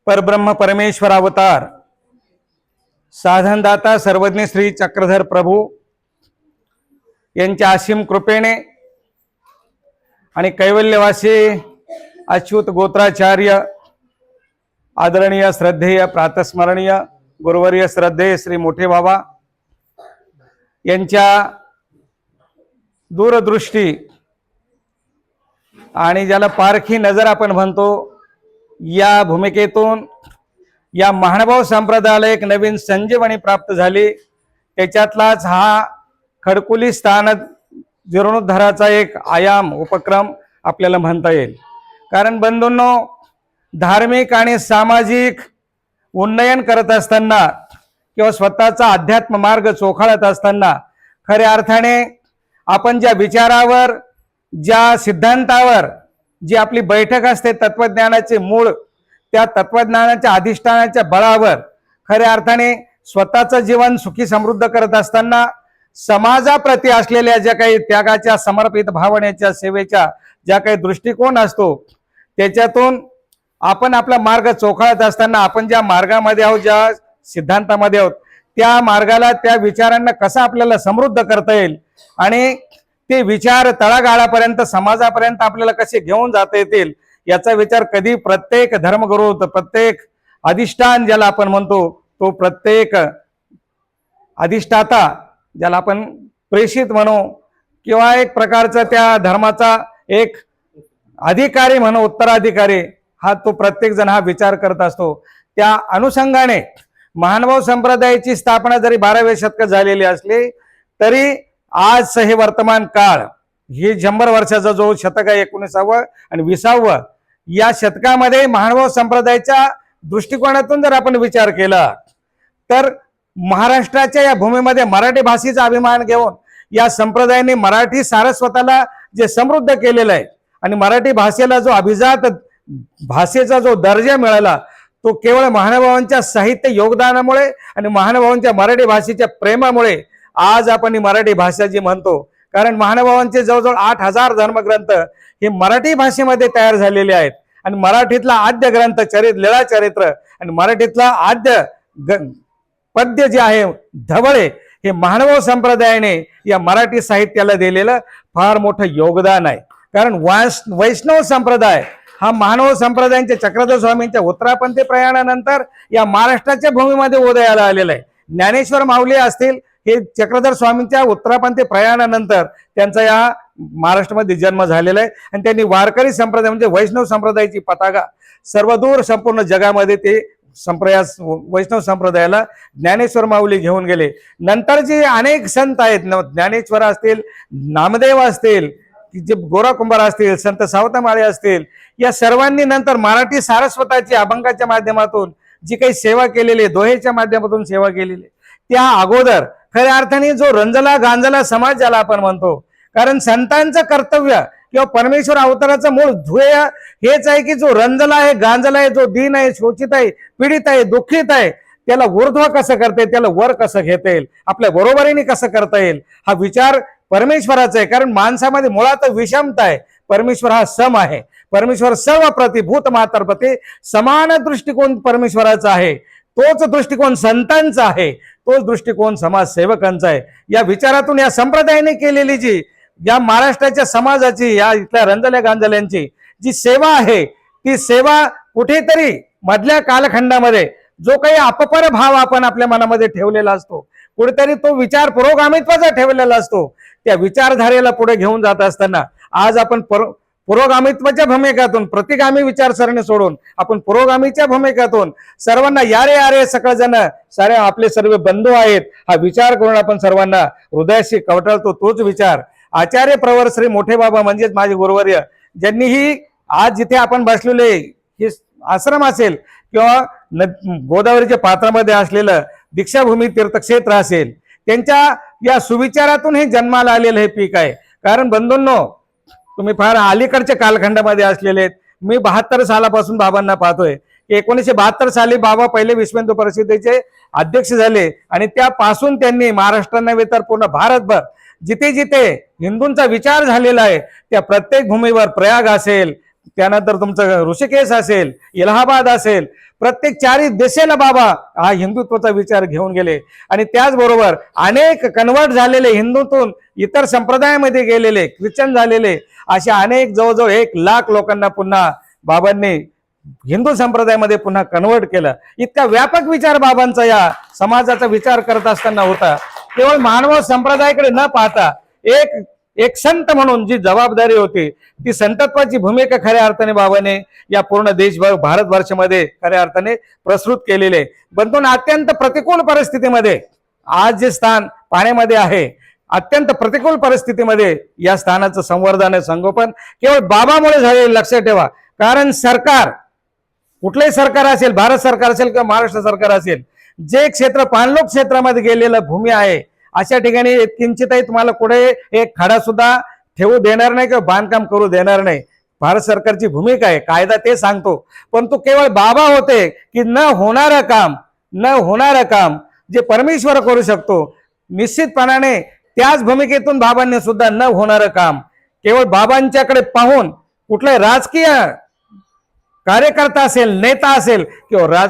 परब्रह्म परमेश्वर अवतार साधनदाता सर्वज्ञ श्री चक्रधर प्रभू यांच्या असीम कृपेने आणि कैवल्यवासी अच्युत गोत्राचार्य आदरणीय श्रद्धेय प्रातस्मरणीय गुरुवर्य श्रद्धेय श्री मोठे बाबा यांच्या दूरदृष्टी आणि ज्याला पारखी नजर आपण म्हणतो या भूमिकेतून या महानुभाव संप्रदायाला एक नवीन संजीवनी प्राप्त झाली। त्याच्यातलाच हा खडकुली स्थान जीर्णोद्धाराचा एक आयाम उपक्रम आपल्याला म्हणता येईल। कारण बंधूंनो, धार्मिक आणि सामाजिक उन्नयन करत असताना किंवा स्वतःचा अध्यात्म मार्ग चोखाळत असताना खऱ्या अर्थाने आपण ज्या विचारावर ज्या सिद्धांतावर जी आपली बैठक असते तत्वज्ञानाचे मूळ, त्या तत्वज्ञानाच्या अधिष्ठानाच्या बळावर खऱ्या अर्थाने स्वतःचं जीवन सुखी समृद्ध करत असताना समाजाप्रती असलेल्या ज्या काही त्यागाच्या समर्पित भावनेच्या सेवेच्या ज्या काही दृष्टिकोन असतो त्याच्यातून आपण आपला मार्ग चोखाळत असताना आपण ज्या मार्गामध्ये आहोत, ज्या सिद्धांतामध्ये आहोत, त्या मार्गाला त्या विचारांना कसं आपल्याला समृद्ध करता येईल आणि ते विचार तळागाळापर्यंत समाजापर्यंत आपल्याला कसे घेऊन जाता येतील याचा विचार कधी प्रत्येक धर्मगुरू, प्रत्येक अधिष्ठान ज्याला आपण म्हणतो, तो प्रत्येक अधिष्ठाता ज्याला आपण प्रेषित म्हणू किंवा एक प्रकारचा त्या धर्माचा एक अधिकारी म्हणू, उत्तराधिकारी, हा तो प्रत्येक जण हा विचार करत असतो। त्या अनुषंगाने महानुभाव संप्रदायाची स्थापना जरी 12व्या शतकात झालेली असली तरी आज हे वर्तमान काळ, हे 100 वर्षाचा जो शतक आहे 19वा आणि 20वा, या शतकामध्ये महानुभाव संप्रदायाच्या दृष्टिकोनातून जर आपण विचार केला तर महाराष्ट्राच्या या भूमीमध्ये मराठी भाषेचा अभिमान घेऊन या संप्रदायाने मराठी सारस्वताला जे समृद्ध केलेलं आहे आणि मराठी भाषेला जो अभिजात भाषेचा जो दर्जा मिळाला तो केवळ महानुभावांच्या साहित्य योगदानामुळे आणि महानुभावांच्या मराठी भाषेच्या प्रेमामुळे आज आपण ही मराठी भाषा जी म्हणतो। कारण महानुभावांचे जवळजवळ 8000 धर्मग्रंथ हे मराठी भाषेमध्ये तयार झालेले आहेत आणि मराठीतला आद्य ग्रंथ लीळा चरित्र आणि मराठीतला आद्य पद्य जे आहे धवळे, हे महानुभाव संप्रदायाने या मराठी साहित्याला दिलेलं फार मोठं योगदान आहे। कारण वैष्णव संप्रदाय हा महानुभाव संप्रदायांच्या चक्रधर स्वामींच्या उत्तरापंथी प्रयाणानंतर या महाराष्ट्राच्या भूमीमध्ये उदयाला आलेला आहे। ज्ञानेश्वर माऊली असतील, हे चक्रधर स्वामींच्या उत्तरापंथी प्रयाणानंतर त्यांचा या महाराष्ट्रामध्ये जन्म झालेला आहे आणि त्यांनी वारकरी संप्रदाय म्हणजे वैष्णव संप्रदायाची पताका सर्वदूर संपूर्ण जगामध्ये ते वैष्णव संप्रदायाला ज्ञानेश्वर माऊली घेऊन गेले। नंतर जे अनेक संत आहेत, ज्ञानेश्वर असतील, नामदेव असतील, जे गोरा कुंभार असतील, संत सावतमाळे असतील, या सर्वांनी नंतर मराठी सारस्वताची अभंगाच्या माध्यमातून जी काही सेवा केलेली, दोहेच्या माध्यमातून सेवा केलेली, त्या अगोदर खऱ्या अर्थाने जो रंजला गांजला समाज ज्याला आपण म्हणतो, कारण संतांचं कर्तव्य किंवा परमेश्वर अवताराचं मूळ ध्येय हेच आहे की जो रंजला आहे, गांजला आहे, जो दीन आहे, शोषित आहे, पीडित आहे, दुःखित आहे, त्याला ऊर्ध्व कसं करता येईल, त्याला वर कसं घेता येईल, आपल्या बरोबरीने कसं करता येईल, हा विचार परमेश्वराचा आहे। कारण माणसामध्ये मुळात विषमता आहे, परमेश्वर हा सम आहे। परमेश्वर सर्व प्रति भूत मातर प्रति समान दृष्टिकोन परमेश्वराचा आहे। तोच दृष्टिकोन संतांचा आहे, तोच दृष्टिकोन समाजसेवकांचा आहे। या विचारातून या संप्रदायाने केलेली जी या महाराष्ट्राच्या समाजाची, या इथल्या रंजल्या गांजल्यांची जी सेवा आहे, ती सेवा कुठेतरी मधल्या कालखंडामध्ये जो काही अपपर भाव आपण आपल्या मनामध्ये ठेवलेला असतो, कुठेतरी तो विचार पुरोगामित्वाचा ठेवलेला असतो, त्या विचारधारेला पुढे घेऊन जात असताना आज आपण पुरोगामित्वाच्या भूमिकेतून प्रतिगामी विचारसरणी सोडून आपण पुरोगामीच्या भूमिकेतून सर्वांना यारे यारे सकळजण सारे आपले सर्व बंधू आहेत हा विचार करून आपण सर्वांना हृदयाशी कवटाळतो। तोच विचार आचार्य प्रवर श्री मोठे बाबा म्हणजेच माझे गुरुवर्य, ज्यांनी ही आज जिथे आपण बसलेले हे आश्रम असेल किंवा गोदावरीच्या पात्रामध्ये असलेलं दीक्षाभूमी तीर्थक्षेत्र असेल, त्यांच्या या सुविचारातून हे जन्माला आलेलं हे पीक आहे। कारण बंधूंनो, तुम्ही फार अलीकडच्या कालखंडामध्ये असलेले आहेत। मी 72 सालापासून बाबांना पाहतोय। 1972 साली बाबा पहिले विश्व हिंदू परिषदेचे अध्यक्ष झाले आणि त्यापासून त्यांनी महाराष्ट्र नव्हे तर पूर्ण भारतभर जिथे जिथे हिंदूंचा विचार झालेला आहे त्या प्रत्येक भूमीवर, प्रयाग असेल, त्यानंतर तुमचं ऋषिकेश असेल, इलाहाबाद असेल, प्रत्येक चारी दिशेला बाबा हा हिंदुत्वाचा विचार घेऊन गेले. आणि त्याचबरोबर अनेक कन्वर्ट झालेले, हिंदूतून इतर संप्रदायामध्ये गेलेले, ख्रिश्चन झालेले, अशा अनेक जवळजवळ 1,00,000 लोकांना पुन्हा बाबांनी हिंदू संप्रदायामध्ये पुन्हा कन्वर्ट केलं. इतका व्यापक विचार बाबांचा या समाजाचा विचार करत असताना होता. केवळ मानव संप्रदायाकडे न पाहता एक संत म्हणून जी जबाबदारी होती, ती संतत्वाची भूमिका खऱ्या अर्थाने बाबाने या पूर्ण देशभर भारतवर्षामध्ये खऱ्या अर्थाने प्रस्तुत केलेले. परंतु अत्यंत प्रतिकूल परिस्थितीमध्ये आज जे स्थान पाण्यामध्ये आहे, अत्यंत प्रतिकूल परिस्थितीमध्ये या स्थानाचं संवर्धन संगोपन केवळ बाबामुळे झाले, लक्षात ठेवा. कारण सरकार, कुठलंही सरकार असेल, भारत सरकार असेल किंवा महाराष्ट्र सरकार असेल, जे क्षेत्र पाणलोट क्षेत्रामध्ये गेलेलं भूमी आहे, अशा ठिकाणी किंचितही तुम्हाला कुठे एक खडा सुद्धा ठेवू देणार नाही किंवा बांधकाम करू देणार नाही. भारत सरकारची भूमिका आहे, कायदा ते सांगतो. परंतु केवळ बाबा होते की न होणारं काम जे परमेश्वर करू शकतो, निश्चितपणाने त्याच भूमिकेतून बाबांनी सुद्धा न होणारं काम केवळ बाबांच्याकडे पाहून, कुठलाही राजकीय कार्यकर्ता असेल, नेता असेल किंवा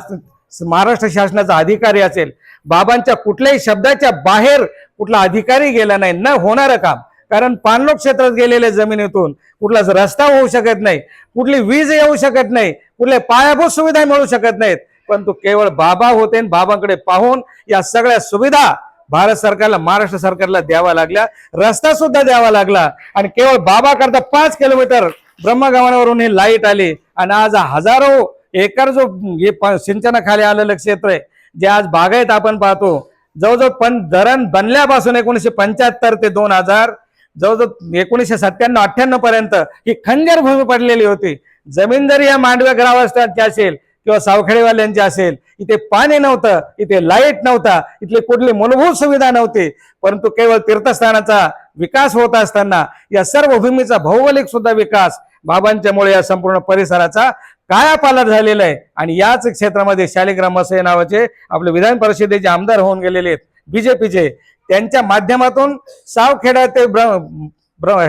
महाराष्ट्र शासनाचा अधिकारी असेल, बाबांच्या कुठल्याही शब्दाच्या बाहेर कुठला अधिकारी गेला नाही, न होणारं काम. कारण पाणलोट क्षेत्रात गेलेल्या जमिनीतून कुठलाच रस्ता होऊ शकत नाही, कुठली वीज येऊ शकत नाही, कुठल्या पायाभूत सुविधा मिळू शकत नाहीत. परंतु केवळ बाबा होते, बाबांकडे पाहून या सगळ्या सुविधा भारत सरकारला, महाराष्ट्र सरकारला द्यावा लागल्या, रस्ता सुद्धा द्यावा लागला. आणि केवळ बाबा करता 5 किलोमीटर ब्रह्मगावावरून ही लाईट आली. आणि आज हजारो एकर जो हे सिंचनाखाली आलेलं क्षेत्र आहे, जे आज बागायत आपण पाहतो, जवळजवळ धरण बनल्यापासून 1975 ते 2000, जवळजवळ 1997-98 पर्यंत ही खंजर भूमी पडलेली होती. जमीन जरी या मांडव्या ग्रामस्थांची असेल किंवा सावखेडेवाल्यांची असेल, इथे पाणी नव्हतं, इथे लाईट नव्हता, इथली कुठली मूलभूत सुविधा नव्हती. परंतु केवळ तीर्थस्थानाचा विकास होत असताना या सर्व भूमीचा भौगोलिक सुद्धा विकास बाबांच्यामुळे या संपूर्ण परिसराचा कायापालट झालेला आहे. आणि याच क्षेत्रामध्ये शालिग्राम मसे नावाचे आपले विधान परिषदेचे आमदार होऊन गेलेले आहेत बीजेपीचे, त्यांच्या माध्यमातून सावखेडा ते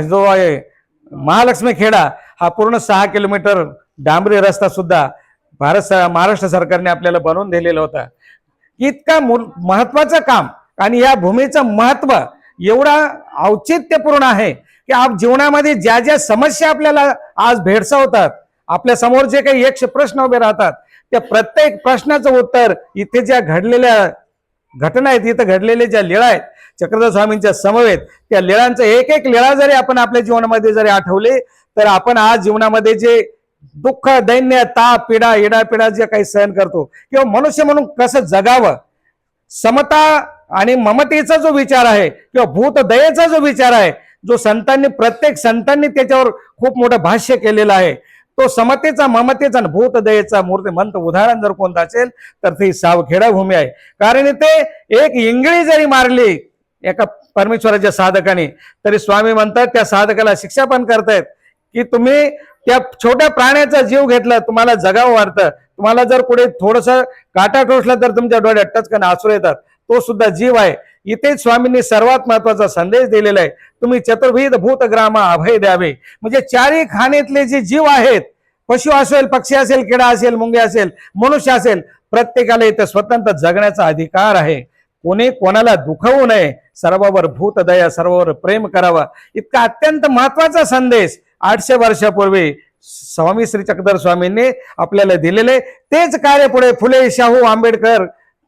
जो आहे महालक्ष्मी खेडा हा पूर्ण 6 किलोमीटर डांबरी रस्ता सुद्धा महाराष्ट्र सरकारने आपल्याला बनवून दिलेला होता. इतका महत्वाचं काम आणि या भूमीचं महत्व एवढा औचित्यपूर्ण आहे की आप जीवनामध्ये ज्या ज्या समस्या आपल्याला आज भेडसावतात, आपल्या समोर जे काही 100 प्रश्न उभे राहतात, त्या प्रत्येक प्रश्नाचं उत्तर इथे ज्या घडलेल्या घटना आहेत, इथं घडलेल्या ज्या लीळा आहेत चक्रधर स्वामींच्या समवेत, त्या लीळांचं एक लीळा जरी आपण आपल्या जीवनामध्ये जरी आठवले, तर आपण आज जीवनामध्ये जे दुःख, दैन्य, ताप, पीडा, इडापिडा जे काही सहन करतो किंवा मनुष्य म्हणून कसं जगावं, समता आणि ममतेचा जो विचार आहे किंवा भूतदयेचा जो विचार आहे, जो प्रत्येक संतांनी त्याच्यावर खूप मोठं भाष्य केलेलं आहे, तो समतेचा, ममतेचा आणि भूतदयेचा मूर्तिमंत उदाहरण जर कोणतं असेल तर ती सावखेडा भूमी आहे. कारण ते एक इंगळी जरी मारली एका परमेश्वराच्या साधकाने, तरी स्वामी म्हणतात त्या साधकाला शिक्षा पण करतायत की तुम्ही त्या छोट्या प्राण्याचा जीव घेतला, तुम्हाला जगावं वाटतं, तुम्हाला जर कुठे थोडस काटा टोचला तर तुमच्या डोळ्यात टचकन आसरू येतात, तो सुद्धा जीव आहे. इथेच स्वामींनी सर्वात महत्वाचा संदेश दिलेला आहे, तुम्ही चतुर्विध भूतग्रामा अभय द्यावे. म्हणजे चारही खाणीतले जे जीव आहेत, पशु असेल, पक्षी असेल, किडा असेल, मुंगे असेल, मनुष्य असेल, प्रत्येकाला इथे स्वतंत्र जगण्याचा अधिकार आहे. कोणी कोणाला दुखवू नये, सर्वावर भूतदया, सर्वावर प्रेम करावा. इतका अत्यंत महत्वाचा संदेश 800 वर्षापूर्वी स्वामी श्री चक्रधर स्वामींनी आपल्याला दिलेले. तेच कार्य पुढे फुले, शाहू, आंबेडकर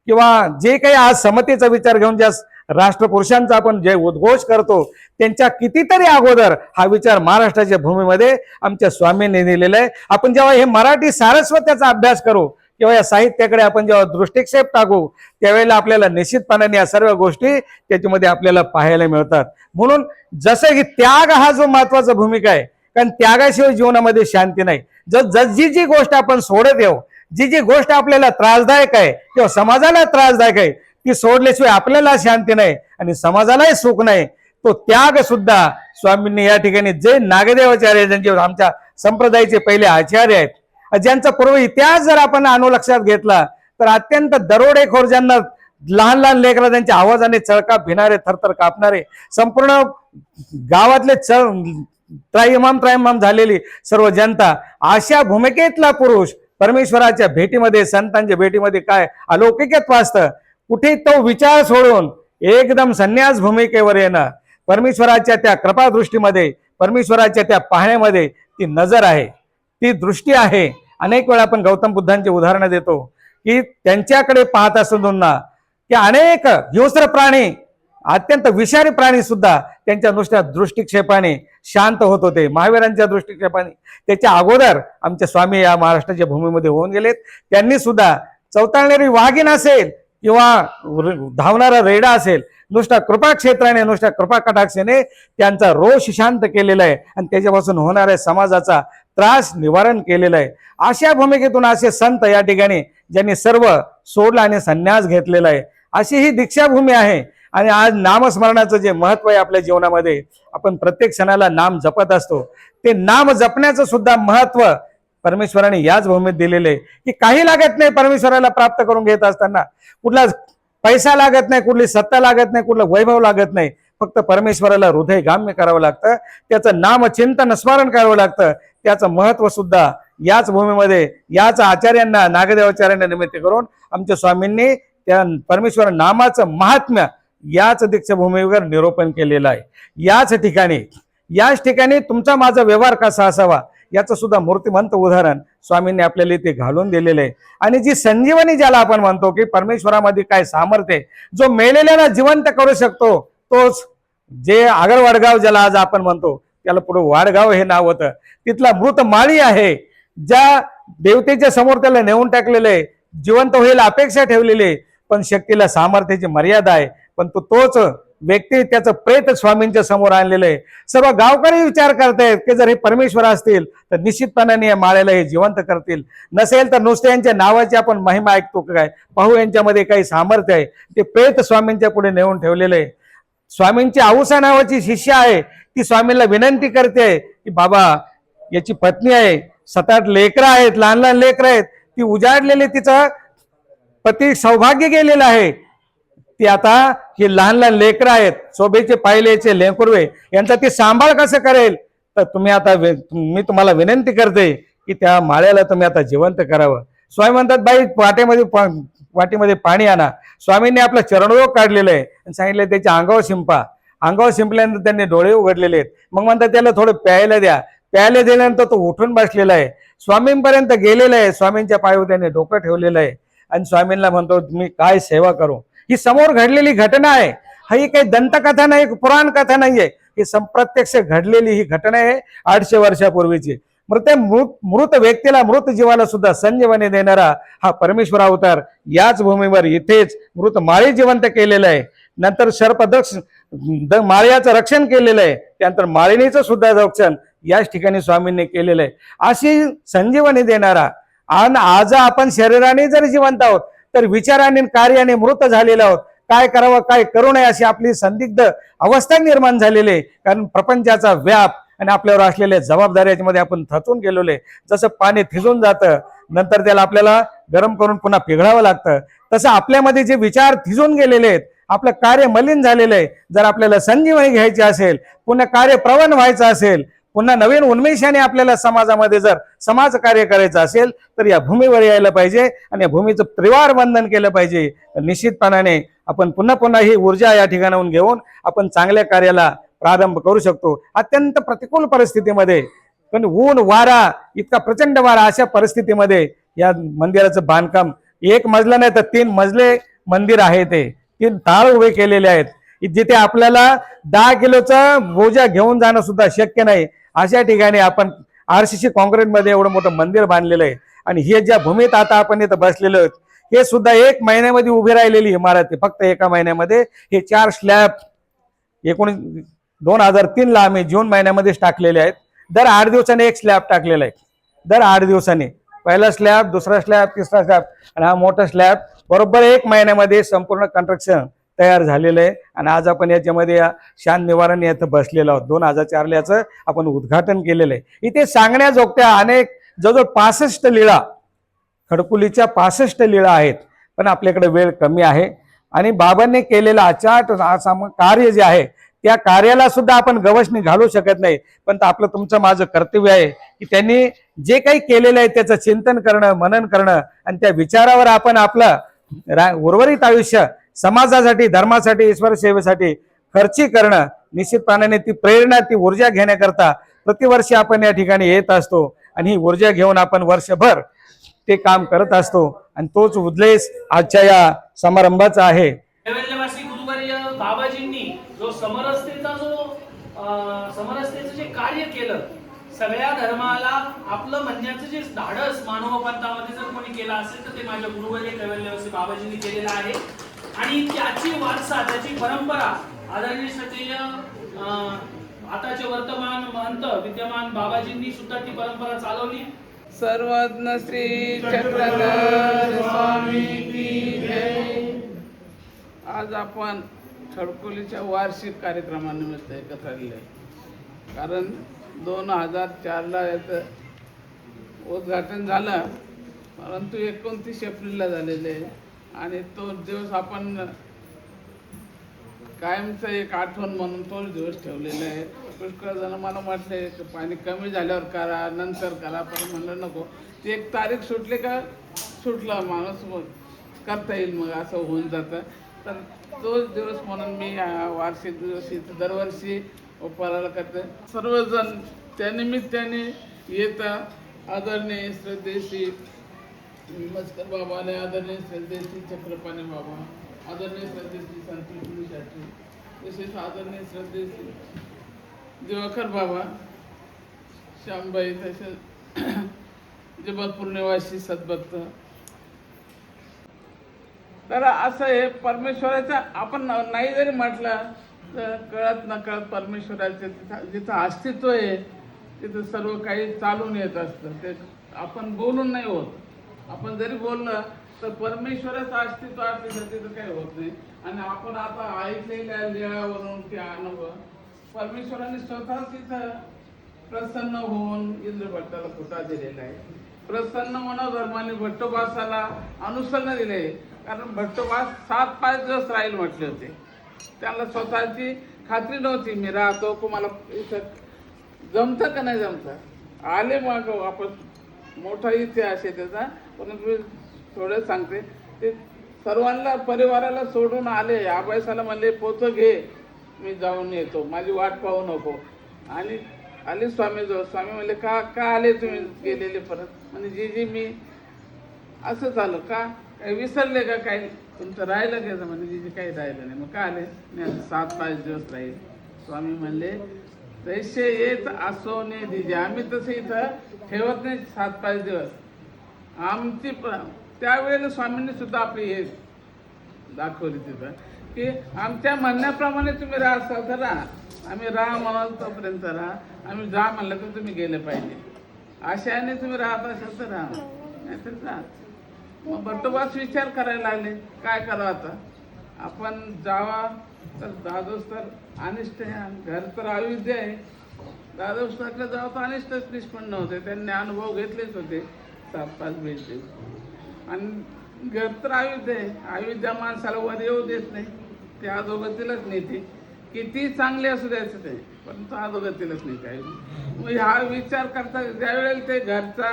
किंवा जे काही आज समतेचा विचार घेऊन ज्या राष्ट्रपुरुषांचा आपण जे उद्घोष करतो, त्यांच्या कितीतरी अगोदर हा विचार महाराष्ट्राच्या भूमीमध्ये आमच्या स्वामींनी दिलेला आहे. आपण जेव्हा हे मराठी सारस्वत्याचा अभ्यास करू किंवा या साहित्याकडे आपण जेव्हा दृष्टिक्षेप टाकू, त्यावेळेला आपल्याला निश्चितपणाने या सर्व गोष्टी त्याच्यामध्ये आपल्याला पाहायला मिळतात. म्हणून जसं की त्याग हा जो महत्वाचा भूमिका आहे, कारण त्यागाशिवाय जीवनामध्ये शांती नाही. जी गोष्ट आपण सोडत येऊ, जी गोष्ट आपल्याला त्रासदायक आहे किंवा समाजाला त्रासदायक आहे, ती सोडल्याशिवाय आपल्याला शांती नाही आणि समाजालाही सुख नाही. तो त्याग सुद्धा स्वामींनी या ठिकाणी, जे नागदेवाचार्य ज्यांचे आमच्या संप्रदायाचे पहिले आचार्य आहेत, ज्यांचा पूर्व इतिहास जर आपण अनुलक्षात घेतला तर अत्यंत दरोडेखोर, ज्यांना लहान लहान लेकरं त्यांच्या आवाजाने चळका भिणारे, थरथर कापणारे, संपूर्ण गावातले त्रायमाम झालेली सर्व जनता, अशा भूमिकेतला पुरुष परमेश्वराच्या भेटीमध्ये, संतांच्या भेटीमध्ये काय अलौकिकत्व असतं, कुठे तो विचार सोडून एकदम संन्यास भूमिकेवर येणं, परमेश्वराच्या त्या कृपादृष्टीमध्ये, परमेश्वराच्या त्या पाहण्यामध्ये ती नजर आहे, ती दृष्टी आहे. अनेक वेळा आपण गौतम बुद्धांची उदाहरणं देतो की त्यांच्याकडे पाहत असताना की अनेक हिंस्र प्राणी, अत्यंत विषारी प्राणी सुद्धा त्यांच्या नुसत्या दृष्टिक्षेपाने शांत होत होते, महावीरांच्या दृष्टिक्षेपाने. त्याच्या अगोदर आमचे स्वामी या महाराष्ट्राच्या भूमीमध्ये होऊन गेलेत. त्यांनी सुद्धा चवताळणारी वाघीण असेल किंवा धावणारा रेडा असेल, नुसत्या कृपा क्षेत्राने, नुसत्या कृपा कटाक्षाने त्यांचा रोष शांत केलेला आहे आणि त्याच्यापासून होणाऱ्या समाजाचा त्रास निवारण केलेला आहे. अशा भूमिकेतून असे संत या ठिकाणी ज्यांनी सर्व सोडलं आणि संन्यास घेतलेला आहे, अशी ही दीक्षाभूमी आहे. आणि आज नामस्मरणाचं जे महत्व आहे आपल्या जीवनामध्ये, आपण प्रत्येक क्षणाला नाम जपत असतो, ते नाम जपण्याचं सुद्धा महत्व परमेश्वराने याच भूमीत दिलेले आहे की काही लागत नाही परमेश्वराला प्राप्त करून घेत असताना. कुठला पैसा लागत नाही, कुठली सत्ता लागत नाही, कुठलं वैभव लागत नाही, फक्त परमेश्वराला हृदय गाम्य करावं लागतं, त्याचं नामचिंतन स्मरण करावं लागतं. त्याचं महत्व सुद्धा याच भूमीमध्ये, याच आचार्यांना, नागदेवाचार्यांना निमित्त करून आमच्या स्वामींनी त्या परमेश्वर नामाचं महात्म्य याच दीक्षाभूमीवर निरूपण केलेलं आहे. याच ठिकाणी तुमचा माझा व्यवहार कसा असावा याचं सुद्धा मूर्तिमंत उदाहरण स्वामींनी आपल्याला ते घालून दिलेलं आहे. आणि जी संजीवनी ज्याला आपण म्हणतो की परमेश्वरामध्ये काय सामर्थ्य आहे, जो मेलेल्याला जिवंत करू शकतो, तोच जे आगर वाडगाव ज्याला आज आपण म्हणतो, त्याला पुढे वाडगाव हे नाव होतं, तिथला मृत माळी आहे, ज्या देवतेच्या समोर त्याला नेऊन टाकलेलं आहे, जिवंत होईल अपेक्षा ठेवलेली आहे, पण शक्तीला सामर्थ्याची मर्यादा आहे. पण तोच व्यक्ती त्याचं प्रेत स्वामींच्या समोर आणलेलं आहे. सर्व गावकरी विचार करतायत की जर हे परमेश्वर असतील तर निश्चितपणाने या माळ्याला हे जिवंत करतील, नसेल तर नुसते यांच्या नावाची आपण महिमा ऐकतो काय, पाहू यांच्यामध्ये काही सामर्थ्य आहे. ते प्रेत स्वामींच्या पुढे नेऊन ठेवलेलं आहे. स्वामींची आऊसा नावाची शिष्य आहे, ती स्वामींना विनंती करते की बाबा, याची पत्नी आहे, 7-8 लेकरं आहेत, लहान लहान लेकरं आहेत, ती उजाडलेली, तिचं पती सौभाग्य गेलेलं आहे, ती आता ही लहान लहान लेकरं आहेत, शोभेचे पाहिलेचे लेकुरवे, यांचा ती सांभाळ कसं करेल. तर तुम्ही आता मी तुम्हाला विनंती करते की त्या माळ्याला तुम्ही आता जिवंत करावं. स्वामी म्हणतात, बाई वाटीमध्ये पाणी आणा. स्वामींनी आपलं चरणरोग काढलेलं आहे आणि सांगितलं त्याच्या अंगावर शिंपा. अंगावर शिंपल्यानंतर त्यांनी डोळे उघडलेले आहेत. मग म्हणतात त्याला थोडं प्यायला द्या. प्यायला दिल्यानंतर तो उठून बसलेला आहे, स्वामींपर्यंत गेलेला आहे, स्वामींच्या पायावर त्याने डोकं ठेवलेलं आहे आणि स्वामींना म्हणतो मी काय सेवा करू. ही समोर घडलेली घटना आहे, ही काही दंतकथा नाही, पुराण कथा नाहीये, ही प्रत्यक्ष घडलेली ही घटना आहे 800 वर्षापूर्वीची. मृत व्यक्तीला, मृत जीवाला सुद्धा संजीवनी देणारा हा परमेश्वर अवतार याच भूमीवर इथेच मृत माळी जिवंत केलेलं आहे. नंतर सर्पदक्ष माळ्याचं रक्षण केलेलं आहे, त्यानंतर माळिनीचं सुद्धा रक्षण याच ठिकाणी स्वामींनी केलेलं आहे. अशी संजीवनी देणारा, आणि आज आपण शरीराने जर जिवंत आहोत तर विचाराने, कार्याने मृत झालेलो आहोत. काय करावं, काय करू नये अशी आपली संदिग्ध अवस्था निर्माण झालेली आहे. कारण प्रपंचाचा व्याप आणि आपल्यावर असलेल्या जबाबदाऱ्यामध्ये आपण थचून गेलेलो आहे. जसं पाणी थिजून जातं, नंतर त्याला आपल्याला गरम करून पुन्हा पिघळावं लागतं, तसं आपल्यामध्ये जे विचार थिजून गेलेले आहेत, आपलं कार्य मलिन झालेलं आहे. जर आपल्याला संजीवनी घ्यायची असेल, पुन्हा कार्य प्रवण व्हायचं असेल, पुन्हा नवीन उन्मेषाने आपल्याला समाजामध्ये जर समाज कार्य करायचं असेल तर या भूमीवर यायला पाहिजे आणि या भूमीचं त्रिवार वंदन केलं पाहिजे. निश्चितपणाने आपण पुन्हा ही ऊर्जा या ठिकाणाहून घेऊन आपण चांगल्या कार्याला प्रारंभ करू शकतो. अत्यंत प्रतिकूल परिस्थितीमध्ये, पण ऊन वारा, इतका प्रचंड वारा, अशा परिस्थितीमध्ये या मंदिराचं बांधकाम 1 मजला नाही तर 3 मजले मंदिर आहे. ते 3 ताळ उभे केलेले आहेत, जिथे आपल्याला 10 किलोचा बोजा घेऊन जाणं सुद्धा शक्य नाही. अशा ठिकाणी आपण RCC कॉन्क्रीटमध्ये एवढं मोठं मंदिर बांधलेलं आहे. आणि हे ज्या भूमीत आता आपण इथं बसलेलो आहोत, हे सुद्धा 1 महिन्यामध्ये उभी राहिलेली इमारत आहे. फक्त 1 महिन्यामध्ये हे 4 स्लॅब 2003 ला आम्ही जून महिन्यामध्येच टाकलेले आहेत. दर 8 दिवसांनी 1 स्लॅब टाकलेला आहे. दर 8 दिवसांनी पहिला स्लॅब, दुसरा स्लॅब, तिसरा स्लॅब आणि हा मोठा स्लॅब बरोबर 1 महिन्यामध्ये संपूर्ण कन्स्ट्रक्शन तयार झालेलं आहे. आणि आज आपण याच्यामध्ये शांत निवारण याचं बसलेलो आहोत. 2004 याचं आपण उद्घाटन केलेलं आहे. इथे सांगण्याजोगत्या अनेक जवळजवळ 65 लीळा, खडकुलीच्या 65 लीळा आहेत. पण आपल्याकडे वेळ कमी आहे आणि बाबांनी केलेलं अचाट कार्य जे आहे त्या कार्याला सुद्धा आपण गवसणी घालू शकत नाही. पण आपलं तुमचं माझं कर्तव्य आहे की त्यांनी जे काही केलेलं आहे त्याचं चिंतन करणं, मनन करणं आणि त्या विचारावर आपण आपलं उर्वरित आयुष्य समाजासाठी, धर्मासाठी, ईश्वर सेवेसाठी खर्ची करणं. निश्चितपणाने ती प्रेरणा, ती ऊर्जा घेण्याकरता प्रतिवर्षी आपण या ठिकाणी येत असतो आणि ही ऊर्जा घेऊन आपण वर्षभर ते काम करत असतो आणि तोच उद्देश आजच्या या समारंभाचा आहे. कैवल्यवासी गुरुवर्य बाबाजींनी जो समरसतेचं जे कार्य केलं, सगळ्या धर्माला आपलं म्हणण्याचं जे धाडस मानव पंथामध्ये जर कोणी केलं असेल तर ते माझ्या गुरुवर्य कैवल्यवासी बाबाजींनी केलेलं आहे. आणि त्याची वारसा, त्याची परंपरा आदरणीय श्रद्धेय आताचे वर्तमान महंत विद्यमान बाबाजींनी सुद्धा ती परंपरा चालवली. सर्वज्ञ श्री चक्रधर स्वामी की जय. आज आपण खडकोलीच्या वार्षिक कार्यक्रमानिमित्त एकत्र आलेले आहे. कारण 2004ला याचं उद्घाटन झालं, परंतु 29 एप्रिलला झालेले आहे. आणि तो दिवस आपण कायमचं एक आठवण म्हणून तोच दिवस ठेवलेला आहे. पुष्कळ जण मला म्हटले की पाणी कमी झाल्यावर करा, नंतर करा, पण म्हणलं नको. ती एक तारीख सुटली का सुटला माणूस, मग करता येईल, मग असं होऊन जातं. तर तोच दिवस म्हणून मी वार्षिक दिवस इथं दरवर्षी उपहाराला करते. सर्वजण त्यानिमित्ताने येतं. आदरणीय श्रद्धेशी मस्कर बाबाने, आदरणीय श्रद्धेशी चक्रपाणी बाबा, आदरणीय श्रद्धेशी संतोषी शास्त्री, तसेच आदरणीय श्रद्धेशी दिवाकर बाबा, श्यामबाई, तसेच जबलपूर निवासी सद्भक्त. तर असं हे परमेश्वराचं आपण नाही जरी म्हटलं तर कळत नकळत परमेश्वराचं जिथं अस्तित्व आहे तिथं सर्व काही चालून येत असतं. ते आपण बोलून नाही होत. आपण जरी बोललं तर परमेश्वराचं अस्तित्व असल्यासाठी तर काही होत नाही. आणि आपण आता ऐकलेल्या लिळावरून ते अनुभव परमेश्वराने स्वतः तिथं प्रसन्न होऊन इंद्रभट्टाला फुटा दिलेला आहे. प्रसन्न मनोधर्माने भट्टोबासाला अनुसरण दिले. कारण भट्टोबास 7-5 दिवस राहील म्हटले होते. त्यांना स्वतःची खात्री नव्हती, मी राहतो को मला इथं जमतं का नाही जमतं. आले मग वापस. मोठा इतिहास आहे त्याचा, परंतु थोडं सांगते. ते सर्वांना परिवाराला सोडून आले. आबाईसाला म्हणले पोतं घे, मी जाऊन येतो, माझी वाट पाहू नको. आणि आले स्वामीजवळ. स्वामी म्हणले का आले तुम्ही गेलेले परत. म्हणजे जी मी असं झालं का, काही विसरले का, काही तुमचं राहिलं घ्यायचं. म्हणजे जी काही राहिलं नाही. मग का आले. मी 7-5 दिवस राहील. स्वामी म्हणले तैसे येत असो ने दिजे. आम्ही तसं इथं ठेवत नाही 7-5 दिवस. आमची त्यावेळेला स्वामींनी सुद्धा आपली हे दाखवली तिथं की आमच्या म्हणण्याप्रमाणे तुम्ही राहा तर राहा. आम्ही राहा म्हणाल तोपर्यंत राहा, आम्ही जा म्हणलं तर तुम्ही गेले पाहिजे. आशयाने तुम्ही राहत असाल तर राहा, नाहीतर जा. मग भट्टोबास विचार करायला लागले काय करावं आता. आपण जावा तर दादोस तर अनिष्ट आहे, घर तर अयोध्या आहे. दादोस्ताकडे जावं तर अनिष्टच निष्पन्न होते. त्यांनी अनुभव घेतलेच होते 7-5 भेटले. आणि घर तर अयोध्या आहे. अयोध्या माणसाला वर येऊ देत नाही, ते अधोगतीलाच नेते. किती चांगले असू द्यायचं ते, परंतु अधोगतीलाच नाही काही. मग हा विचार करता ज्यावेळेला ते घरचा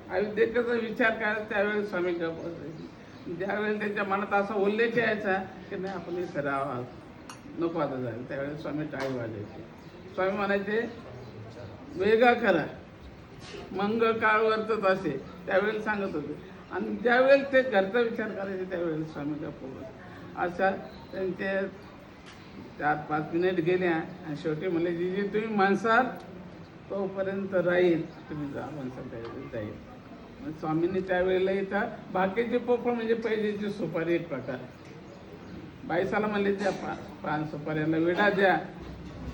अयोध्येचा विचार करायचा त्यावेळेस स्वामी गप्प बसायचे. ज्यावेळेला त्यांच्या मनात असा उल्लेख यायचा की नाही आपण इथं राहावं, नको आता जायला, त्यावेळेस स्वामी टाळी वाजायचे. स्वामी म्हणायचे वेगळा करा, मंगळ काळ वर्तत असे, त्यावेळेला सांगत होते. आणि ज्यावेळेला ते घरचा विचार करायचे त्यावेळेला स्वामी गप्प बस. अशा त्यांचे 4-5 मिनिट गेल्या आणि शेवटी म्हणले जी तुम्ही म्हणसाल तोपर्यंत राहील, तुम्ही जा म्हणसाल त्यावेळेस जाईल. मग स्वामींनी त्यावेळेला इथं भाकेची पोपळ म्हणजे पहिलीची सुपारी एक प्रकार. बाईसाला म्हणले द्या पान सुपाऱ्याला विडा द्या.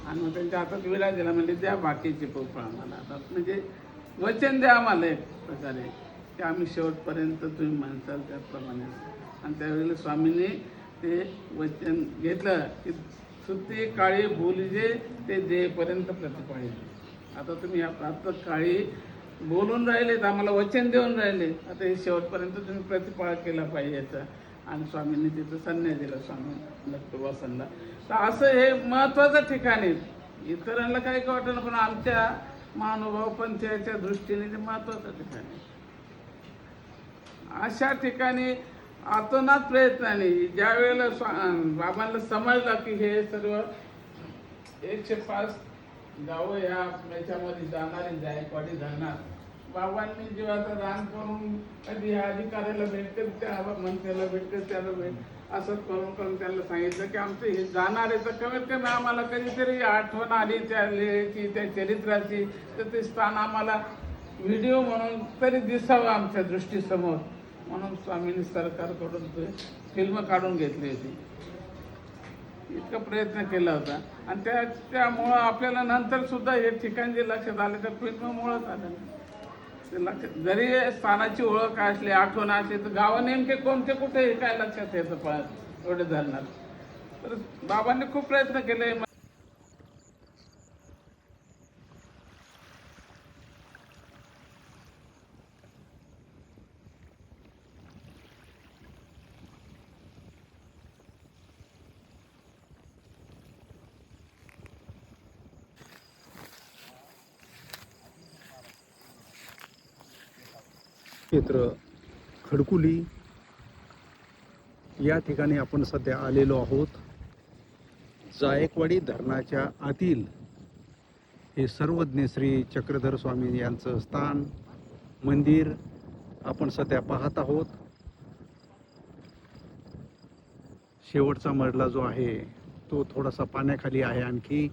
आणि मग त्यांच्या हातात विडा दिला, म्हणजे द्या भाकेची पोपळ आम्हाला. आता म्हणजे वचन द्या आम्हाला एक प्रकारे की आम्ही शेवटपर्यंत तुम्ही म्हणसाल त्याप्रमाणे. आणि त्यावेळेला स्वामींनी ते वचन घेतलं की सुट्टी काळी बोलिजे ते देपर्यंत प्रतिपाळले. आता तुम्ही या प्राप्त काळी बोलून राहिलेत, आम्हाला वचन देऊन राहिले, आता हे शेवटपर्यंत तुम्ही प्रतिपाळ केला पाहिजे याचा. आणि स्वामींनी तिथं संन्यास दिला स्वामी लक्ष्मीवासनला. तर असं हे महत्त्वाचं ठिकाण आहे. इतरांना काही वाटलं पण आमच्या महानुभाव पंथाच्या दृष्टीने ते महत्त्वाचं ठिकाण आहे. अशा ठिकाणी आतोनात प्रयत्नाने ज्या वेळेला बाबांना समजलं की हे सर्व 105 गावं याच्यामध्ये जाणारी जायकवाडी धरणार, बाबांनी जीवाचं दान करून कधी ह्या अधिकाऱ्याला भेटते, त्या मंत्र्याला भेटते, त्याला असं करून त्यांना सांगितलं की आमचं हे जाणार आहे, तर कमीत कमी आम्हाला कधीतरी आठवण आली त्या लेची, त्या चरित्राची, तर ते स्थान आम्हाला व्हिडिओ म्हणून तरी दिसावं आमच्या दृष्टीसमोर. म्हणून स्वामींनी सरकारकडून ते फिल्म काढून घेतली होती. इतका प्रयत्न केला होता आणि त्यामुळं आपल्याला नंतर सुद्धा हे ठिकाण जे लक्षात आले तर फिल्ममुळंच आलं. ते लक्षात जरी स्थानाची ओळख असली, आठवण असली, तर गावं नेमके कोणते कुठे हे काय लक्षात येतं एवढे धरणार. तर बाबांनी खूप प्रयत्न केले. क्षेत्र खडकुली या ठिकाणी आपण सध्या आलेलो आहोत. जायकवाडी धरणाच्या आतील हे सर्वज्ञ श्री चक्रधर स्वामी यांचं स्थान मंदिर आपण सध्या पाहत आहोत. शेवटचा मजला जो आहे तो थोडासा पाण्याखाली आहे आणखी.